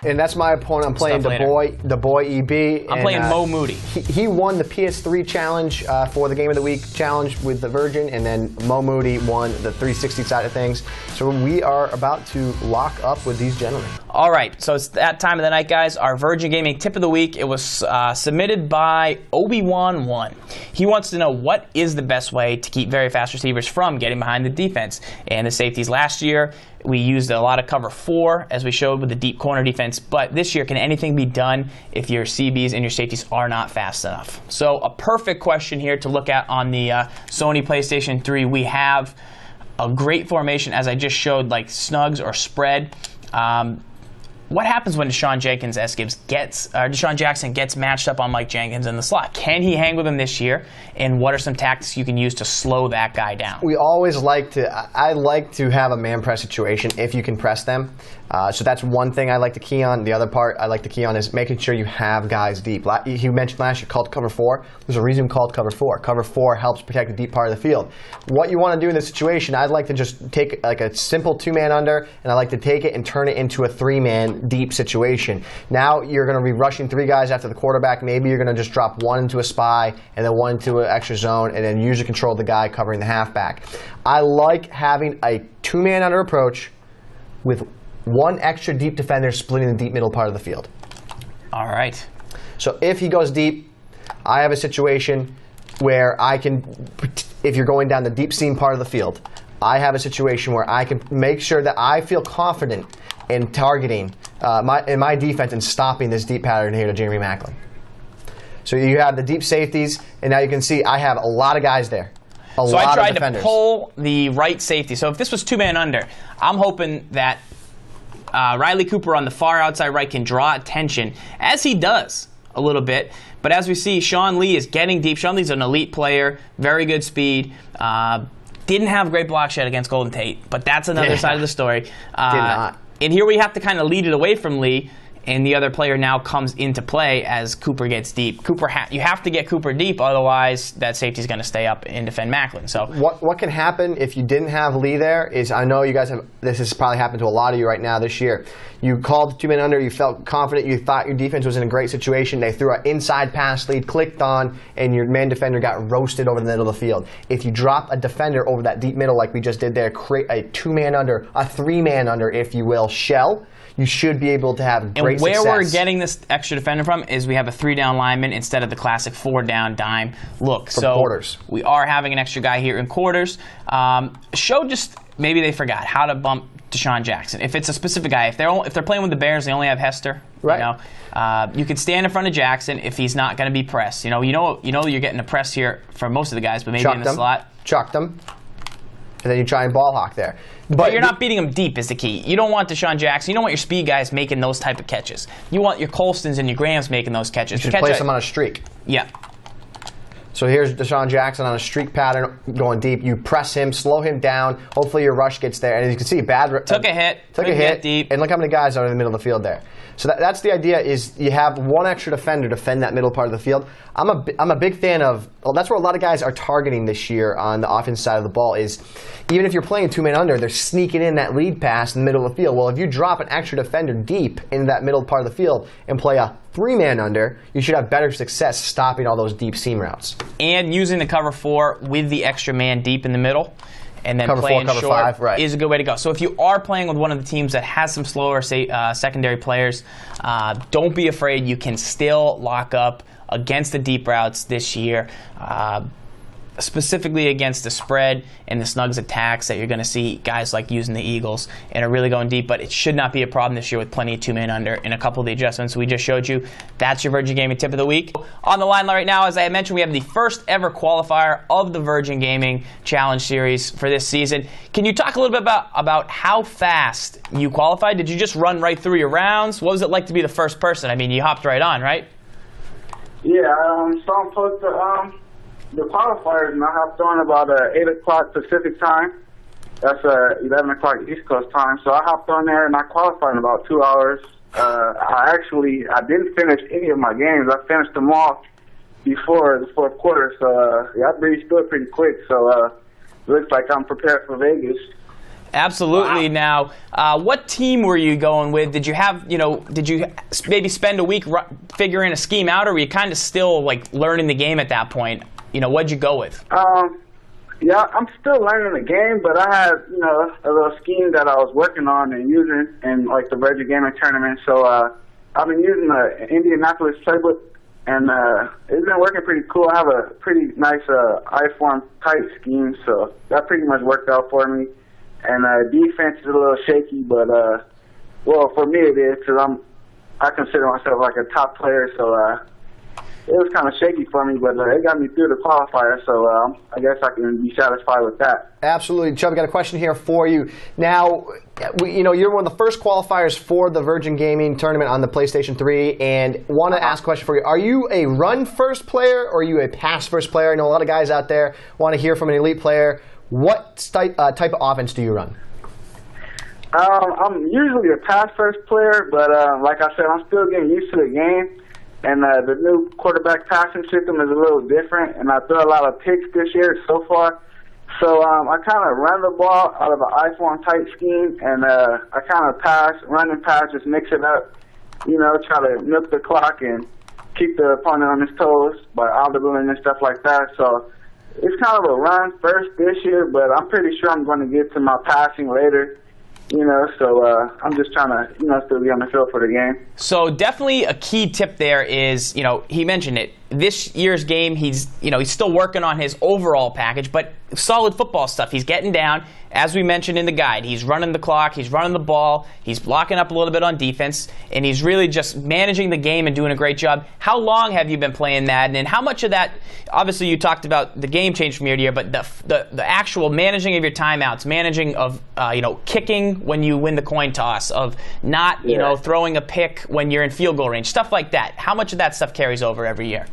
And that's my opponent. I'm playing the boy EB. I'm playing Mo Moody. He won the PS3 challenge for the Game of the Week challenge with the Virgin, and then Mo Moody won the 360 side of things. So we are about to lock up with these gentlemen. All right, so it's that time of the night, guys. Our Virgin Gaming tip of the week. It was submitted by Obi-Wan1. He wants to know what is the best way to keep very fast receivers from getting behind the defense and the safeties. Last year, we used a lot of cover 4, as we showed with the deep corner defense. But this year, can anything be done if your CBs and your safeties are not fast enough? So a perfect question here to look at on the Sony PlayStation 3. We have a great formation, as I just showed, like snugs or spread. What happens when Deshaun Jackson gets matched up on Mike Jenkins in the slot? Can he hang with him this year? And what are some tactics you can use to slow that guy down? We always like to, I like to have a man press situation if you can press them. So that's one thing I like to key on. The other part I like to key on is making sure you have guys deep. You mentioned last year called cover 4. There's a reason called cover 4. Cover 4 helps protect the deep part of the field. What you want to do in this situation, I'd like to just take like a simple 2-man under, and I like to take it and turn it into a 3-man deep situation. Now you're going to be rushing 3 guys after the quarterback. Maybe you're going to just drop 1 into a spy and then 1 into an extra zone, and then usually control the guy covering the halfback. I like having a 2-man under approach with 1 extra deep defender splitting the deep middle part of the field. All right. So if he goes deep, I have a situation where I can, if you're going down the deep seam part of the field, I have a situation where I can make sure that I feel confident in targeting my defense and stopping this deep pattern here to Jeremy Maclin. So you have the deep safeties, and now you can see I have a lot of guys there. So I tried to pull the right safety. So if this was 2-man under, I'm hoping that Riley Cooper on the far outside right can draw attention, as he does a little bit. But as we see, Sean Lee is getting deep. Sean Lee's an elite player, very good speed. Didn't have great block shed against Golden Tate, but that's another side of the story. Did not. And here we have to kind of lead it away from Lee, and the other player now comes into play as Cooper gets deep. You have to get Cooper deep, otherwise that safety's going to stay up and defend Maclin. So what can happen if you didn't have Lee there is, I know you guys have, this has probably happened to a lot of you right now this year. You called 2-man under, you felt confident, you thought your defense was in a great situation, they threw an inside pass lead, clicked on, and your man defender got roasted over the middle of the field. If you drop a defender over that deep middle like we just did there, create a 2-man under, a 3-man under, if you will, shell, you should be able to have great success. And where we're getting this extra defender from is we have a 3-down lineman instead of the classic 4-down dime look. From quarters. We are having an extra guy here in quarters. Maybe they forgot how to bump Deshaun Jackson. If it's a specific guy, if they're playing with the Bears, they only have Hester. Right. You can stand in front of Jackson if he's not going to be pressed. You know you're getting a press here for most of the guys, but maybe in the slot. Chuck them. And then you try and ball hawk there. But you're not beating him deep is the key. You don't want Deshaun Jackson. You don't want your speed guys making those type of catches. You want your Colstons and your Grahams making those catches. You should place them on a streak. Yeah. So here's Deshaun Jackson on a streak pattern going deep. You press him, slow him down. Hopefully your rush gets there. And as you can see, took a hit. Took a hit. Deep. And look how many guys are in the middle of the field there. So that's the idea, is you have 1 extra defender to defend that middle part of the field. I'm a big fan of, well, that's where a lot of guys are targeting this year on the offense side of the ball, is even if you're playing 2-man under, they're sneaking in that lead pass in the middle of the field. Well, if you drop an extra defender deep in that middle part of the field and play a 3-man under, you should have better success stopping all those deep seam routes. And using the cover 4 with the extra man deep in the middle, and then playing short 5, right, is a good way to go. So if you are playing with one of the teams that has some slower secondary players, don't be afraid. You can still lock up against the deep routes this year, specifically against the spread and the snugs attacks that you're going to see guys like using the Eagles and are really going deep. But it should not be a problem this year with plenty of 2-man under and a couple of the adjustments we just showed you. That's your Virgin Gaming tip of the week. On the line right now, as I had mentioned, we have the first ever qualifier of the Virgin Gaming Challenge Series for this season. Can you talk a little bit about how fast you qualified? Did you just run right through your rounds? What was it like to be the first person? I mean, you hopped right on, right? Yeah, so I'm supposed to the qualifiers, and I hopped on about 8 o'clock Pacific time. That's 11 o'clock East Coast time. So I hopped on there, and I qualified in about 2 hours. I didn't finish any of my games. I finished them off before the fourth quarter. So I breezed through it pretty quick. So it looks like I'm prepared for Vegas. Absolutely. Wow. Now, what team were you going with? Did you have, did you maybe spend a week figuring a scheme out, or were you kind of still like learning the game at that point? What'd you go with? Yeah, I'm still learning the game, but I had, a little scheme that I was working on and using in like the Virgin Gaming tournament. So I've been using the Indianapolis playbook, and it's been working pretty cool. I have a pretty nice I-form tight scheme, so that pretty much worked out for me. And defense is a little shaky, but well, for me it is, because I consider myself like a top player, so it was kind of shaky for me, but it got me through the qualifier, so I guess I can be satisfied with that. Absolutely. Chubb, got a question here for you. Now, you're one of the first qualifiers for the Virgin Gaming tournament on the PlayStation 3, and want to ask a question for you. Are you a run-first player, or are you a pass-first player? I know a lot of guys out there want to hear from an elite player. What type of offense do you run? I'm usually a pass-first player, but like I said, I'm still getting used to the game. And the new quarterback passing system is a little different, and I throw a lot of picks this year so far. So I kind of run the ball out of an I-form type scheme, and I kind of run and pass, just mix it up, try to milk the clock and keep the opponent on his toes by audibling and stuff like that. So it's kind of a run first this year, but I'm pretty sure I'm going to get to my passing later. So I'm just trying to, still be on the field for the game. So definitely a key tip there is, he mentioned it. This year's game, he's still working on his overall package, but solid football stuff. He's getting down, as we mentioned in the guide. He's running the clock, he's running the ball, he's blocking up a little bit on defense, and he's really just managing the game and doing a great job. How long have you been playing Madden, and how much of that, obviously you talked about the game change from year to year, but the actual managing of your timeouts, managing of, kicking when you win the coin toss, of not, throwing a pick when you're in field goal range, stuff like that. How much of that stuff carries over every year?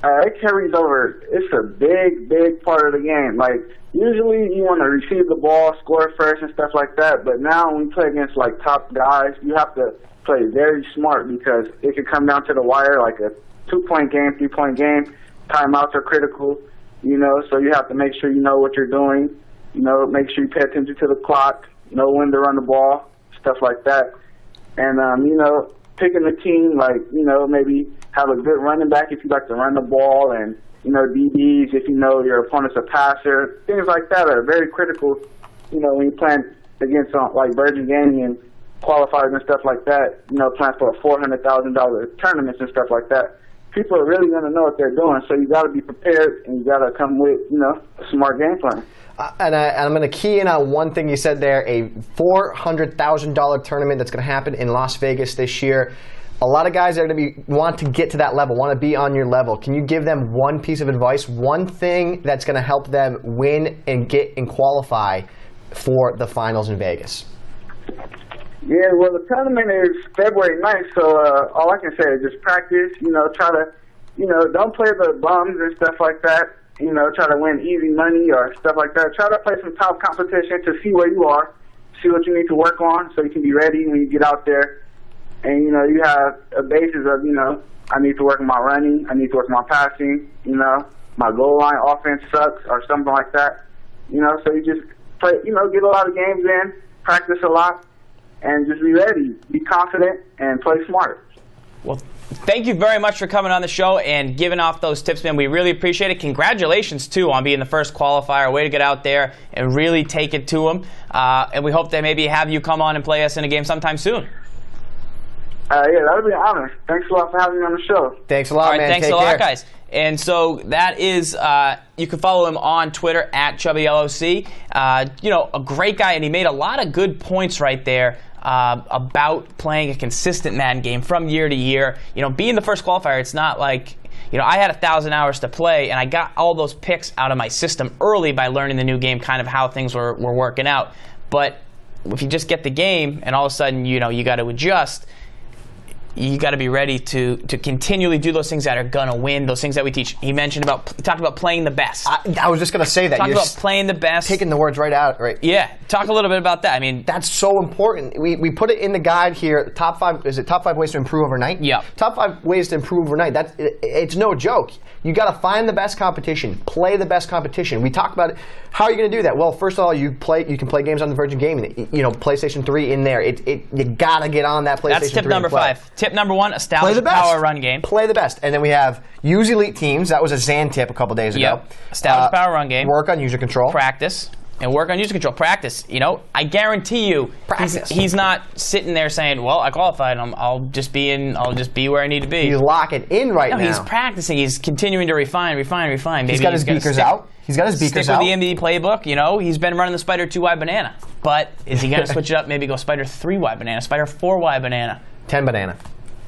It carries over. It's a big, big part of the game. Like, usually you want to receive the ball, score first and stuff like that, but now when you play against, like, top guys, you have to play very smart, because it can come down to the wire, like a 2-point game, 3-point game. Timeouts are critical, so you have to make sure you know what you're doing, make sure you pay attention to the clock, know when to run the ball, stuff like that. And, picking the team, like, maybe have a good running back if you like to run the ball, and, DBs if your opponent's a passer. Things like that are very critical, when you're playing against, like, Virgin Gaming and qualifiers and stuff like that, playing for $400,000 tournaments and stuff like that. People are really going to know what they're doing, so you got to be prepared, and you got to come with, a smart game plan. And I'm going to key in on one thing you said there, a $400,000 tournament that's going to happen in Las Vegas this year. A lot of guys are going to want to get to that level, want to be on your level. Can you give them one piece of advice, one thing that's going to help them win and get and qualify for the finals in Vegas? Yeah, well, the tournament is February 9th, so all I can say is just practice, try to, don't play the bums and stuff like that. Try to win easy money or stuff like that. Try to play some top competition to see where you are, see what you need to work on so you can be ready when you get out there. And, you have a basis of, I need to work on my running, I need to work on my passing, my goal line offense sucks or something like that. So you just play, get a lot of games in, practice a lot, and just be ready, be confident, and play smart. Well, thank you very much for coming on the show and giving off those tips, man. We really appreciate it. Congratulations, too, on being the first qualifier. Way to get out there and really take it to them. And we hope that maybe have you come on and play us in a game sometime soon. Yeah, that would be an honor. Thanks a lot for having me on the show. Thanks a lot, man. Thanks Take a lot, care. guys. And so that is, you can follow him on Twitter at Chubby LOC. A great guy, and he made a lot of good points right there about playing a consistent Madden game from year to year. Being the first qualifier, it's not like, I had 1,000 hours to play, and I got all those picks out of my system early by learning the new game, kind of how things were working out. But if you just get the game, and all of a sudden, you got to adjust, you got to be ready to continually do those things that are gonna win. Those things that we teach. He talked about playing the best. I was just gonna say that. Talked about playing the best. Taking the words right out. Right. Yeah. Talk a little bit about that. I mean, that's so important. We put it in the guide here. Top 5. Is it top 5 ways to improve overnight? Yeah. Top 5 ways to improve overnight. It's no joke. You got to find the best competition. Play the best competition. We talk about it. How are you going to do that? Well, first of all, you can play games on the Virgin Gaming. You know, PlayStation 3 in there. You got to get on that PlayStation 3. That's tip number 5. Tip number 1: establish a power run game. Play the best. And then we have use elite teams. That was a Zan tip a couple days ago. Yep. Establish a power run game. Work on user control. Practice. And work on user control. Practice. You know, I guarantee you, he's not sitting there saying, "Well, I qualified. I'll just be where I need to be." He's locking in right now. No, he's practicing. He's continuing to refine. Maybe he's got his beakers out. He's got his beakers out. Stick with the MBD playbook. You know, he's been running the Spider 2Y banana. But is he going to switch it up? Maybe go Spider 3Y banana, Spider 4Y banana, 10 banana.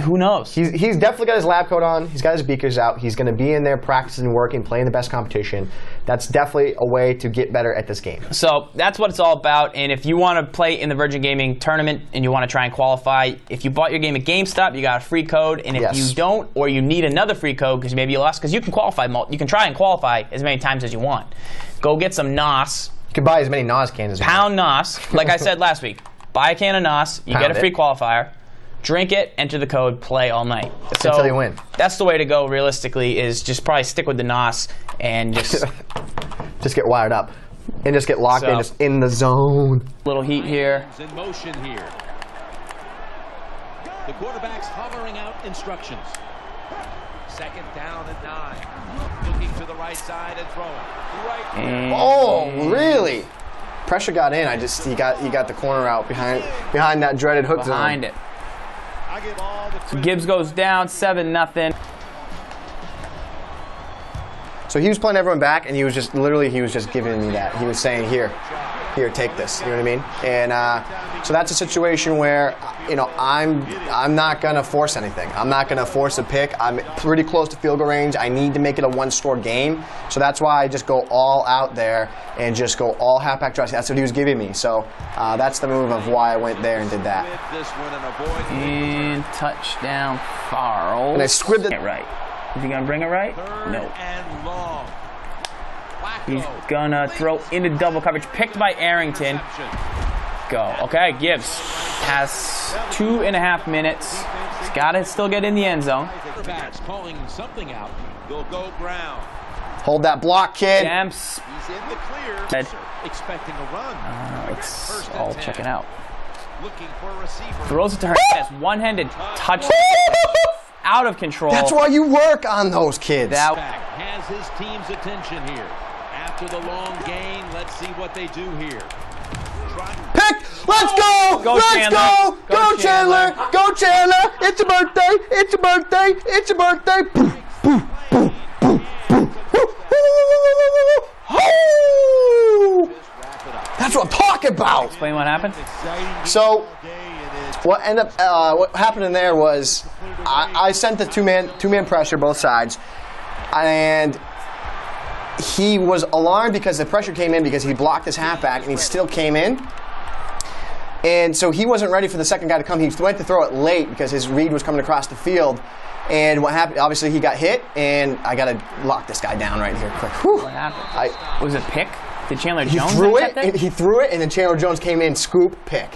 Who knows? He's definitely got his lab coat on. He's got his beakers out. He's going to be in there practicing, working, playing the best competition. That's definitely a way to get better at this game. So that's what it's all about. And if you want to play in the Virgin Gaming tournament and you want to try and qualify, if you bought your game at GameStop, you got a free code. And if you don't, or you need another free code because maybe you lost, because you can qualify, you can try and qualify as many times as you want. Go get some NOS. You can buy as many NOS cans as you want. Pound NOS. Like I said last week, buy a can of NOS, you get a free qualifier. Drink it, enter the code, play all night. So until you win. That's the way to go, realistically, is just probably stick with the NOS and just... just get wired up. And just get locked in, just in the zone. Little heat here. In motion here. The quarterback's hovering out instructions. Second down and 9. Looking to the right side and throwing. Oh, really? Pressure got in. He got the corner out behind that dreaded hook zone. Behind it. So Gibbs goes down 7-0. So he was playing everyone back, and he was just giving me that. He was saying, here, take this. You know what I mean? And so that's a situation where, you know, I'm not gonna force anything. I'm not gonna force a pick. I'm pretty close to field goal range. I need to make it a one-score game. So that's why I just go all out there and just go all halfback dressing. That's what he was giving me. So that's the move of why I went there and did that. And touchdown, Farrell. And I squibbed it right. Is he gonna bring it right? No. He's gonna throw into double coverage, picked by Arrington. Go. Okay, Gibbs has 2.5 minutes. He's gotta still get in the end zone. Calling something out. They'll go ground. Hold that block, kid. He's Jamps. in the clear. Expecting a run. It's all checking out. Looking for a receiver. Throws it to Hernandez. One-handed touchdown. Out of control. That's why you work on those kids. That has his team's attention here. After the long gain, let's see what they do here. Pick! Let's go! Let's go! Go Chandler! Go Chandler! It's your birthday! It's your birthday! It's your birthday! That's what I'm talking about! Explain what happened. So, what happened in there was I sent the two-man pressure both sides, and he was alarmed because the pressure came in because he blocked his halfback and he still came in. And so he wasn't ready for the second guy to come. He went to throw it late because his read was coming across the field. And what happened, obviously he got hit, and I got to lock this guy down right here quick. Whew. What happened? Was it pick? Did Chandler Jones he threw it, and then Chandler Jones came in, scoop, pick.